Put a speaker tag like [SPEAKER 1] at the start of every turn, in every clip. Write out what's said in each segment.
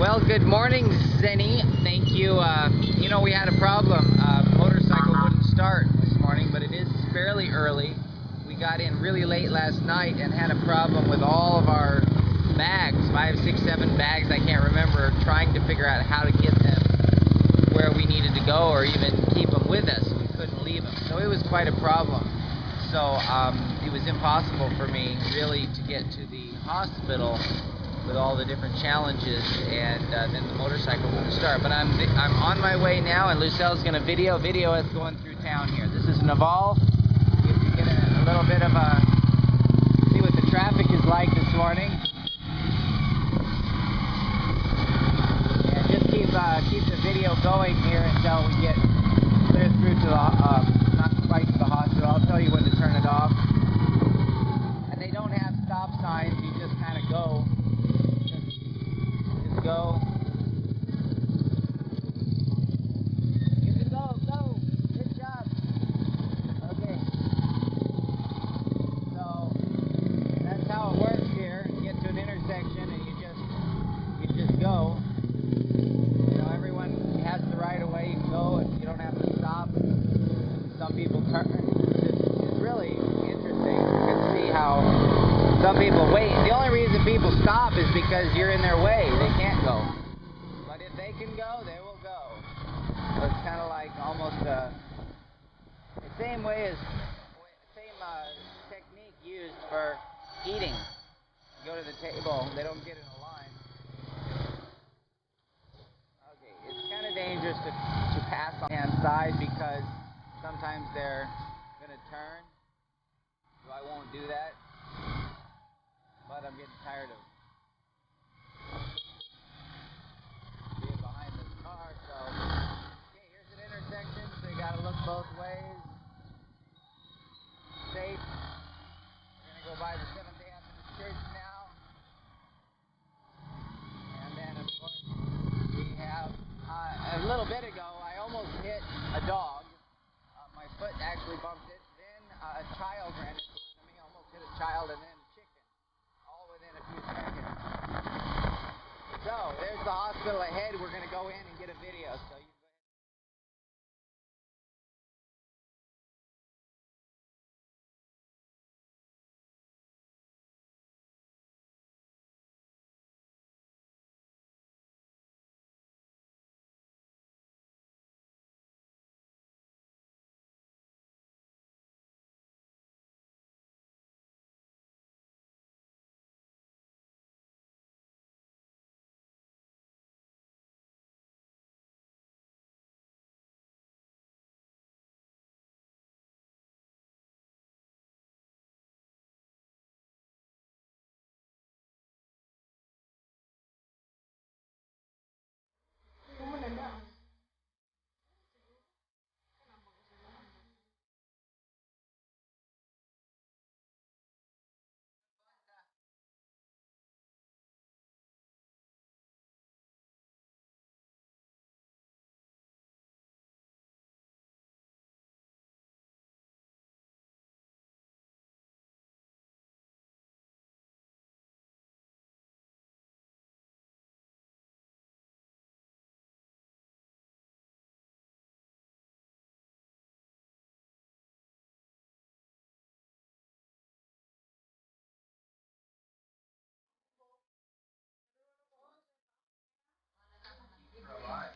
[SPEAKER 1] Well, good morning, Zenny. Thank you. We had a problem. Motorcycle wouldn't start this morning, but it is fairly early. We got in really late last night and had a problem with all of our bags, 5, 6, 7 bags, I can't remember, trying to figure out how to get them where we needed to go or even keep them with us. We couldn't leave them. So it was quite a problem. So it was impossible for me really to get to the hospital with all the different challenges, and then the motorcycle wouldn't start. But I'm on my way now, and Lucelle's going to video us going through town here. This is Naval. You can get a little bit of a see what the traffic is like this morning, and just keep the video going here until we get clear through to the not quite to the hospital. I'll tell you when to turn it off. And they don't have stop signs. You just kind of go. Go. You can go. Good job. Okay. So that's how it works here. You get to an intersection and you just go. Everyone has the right of way. You can go and you don't have to stop. Some people turn. It's really interesting. You can see how some people wait. The only reason people stop is because you're in their way. They can't go. But if they can go, they will go. So it's kind of like almost the same technique used for eating. You go to the table, they don't get in a line. Okay, it's kind of dangerous to pass on the hand side because sometimes they're going to turn. So I won't do that. But I'm getting tired of being behind this car, so okay, here's an intersection, so you gotta look both ways. Safe. We're gonna go by the Seventh-day Adventist Church now. And then of course we have a little bit ago I almost hit a dog. My foot actually bumped it, then a child ran into me, almost hit a child, and then within a few seconds. So, there's the hospital ahead. We're going to go in and get a video. So you go ahead.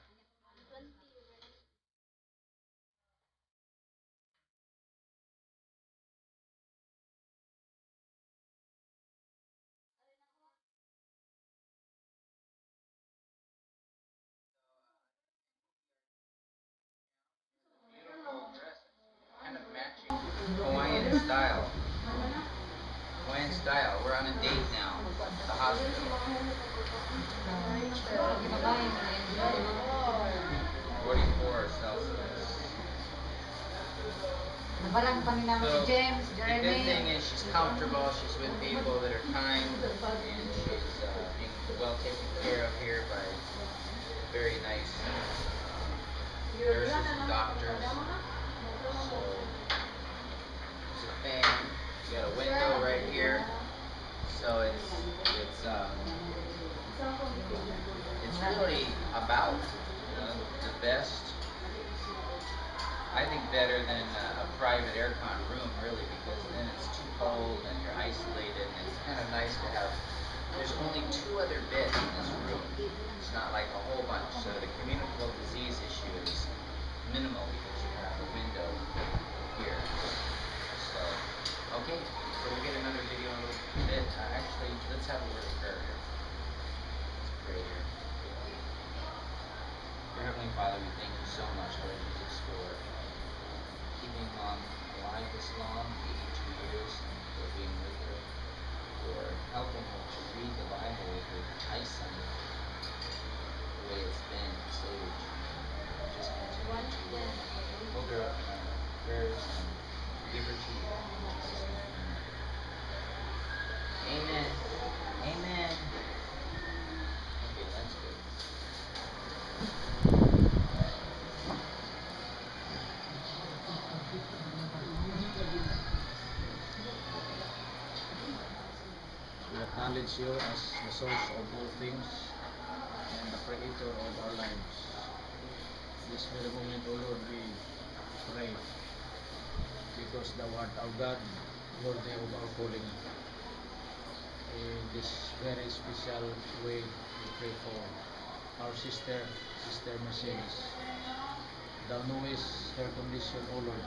[SPEAKER 1] Kind of matching Hawaiian style. We're on a date now at the hospital. 44 Celsius. So, the good thing is she's comfortable, she's with people that are kind, and she's being well taken care of here by very nice nurses and doctors. So, there's a fan, you got a window right here, so it's really about the best. I think better than a private aircon room, really, because then it's too cold and you're isolated, and it's kind of nice to have. There's only 2 other beds in this room. It's not like a whole bunch, so the communicable disease issue is minimal because you have a window here. So, okay, so we'll get another video in a little bit. Actually, let's have a word of prayer here. Let's pray here. Dear Heavenly Father, we thank you so much, Lord Jesus, for keeping Mom alive this long, 82 years, and for being with her, for helping her to read the Bible with her eyesight the way it's been this age. Just continue to hold her up in our prayers and give her to you. In Jesus' name. Amen. Amen. Okay, that's good.
[SPEAKER 2] We acknowledge you as the source of all things and the creator of our lives. This very moment, O Lord, we pray because thou art our God, worthy of our calling. In this very special way, we pray for our sister Mercedes. Thou knowest her condition, O Lord.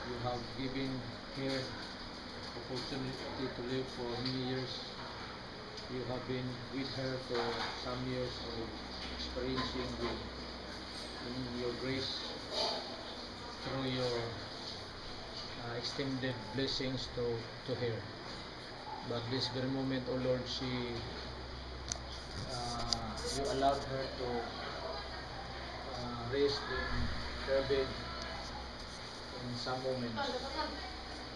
[SPEAKER 2] You have given her opportunity to live for many years. You have been with her for some years of experiencing in your grace through your extended blessings to her. But this very moment, O Lord, you allowed her to rest in her bed in some moments.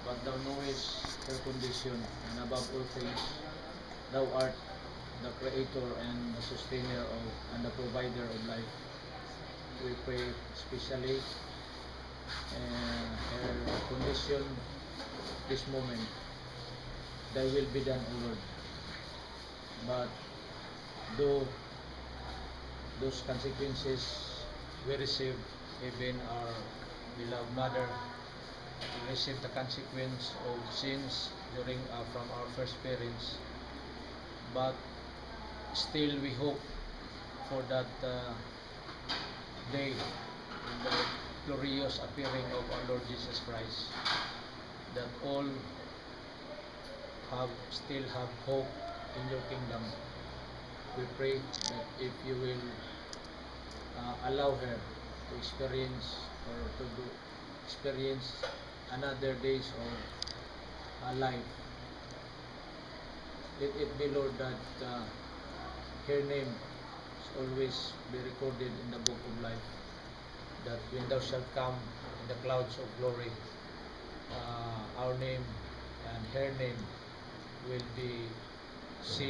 [SPEAKER 2] But thou knowest her condition, and above all things, thou art the creator and the sustainer of and the provider of life. We pray especially her condition this moment. Thy will be done, O Lord. But though those consequences we receive, even our beloved mother received the consequence of sins during from our first parents, but still we hope for that day, the glorious appearing of our Lord Jesus Christ, that all still have hope in your kingdom. We pray that if you will allow her to experience another days of life, let it be, Lord, that her name is always be recorded in the book of life, that when thou shalt come in the clouds of glory, our name and her name will be seen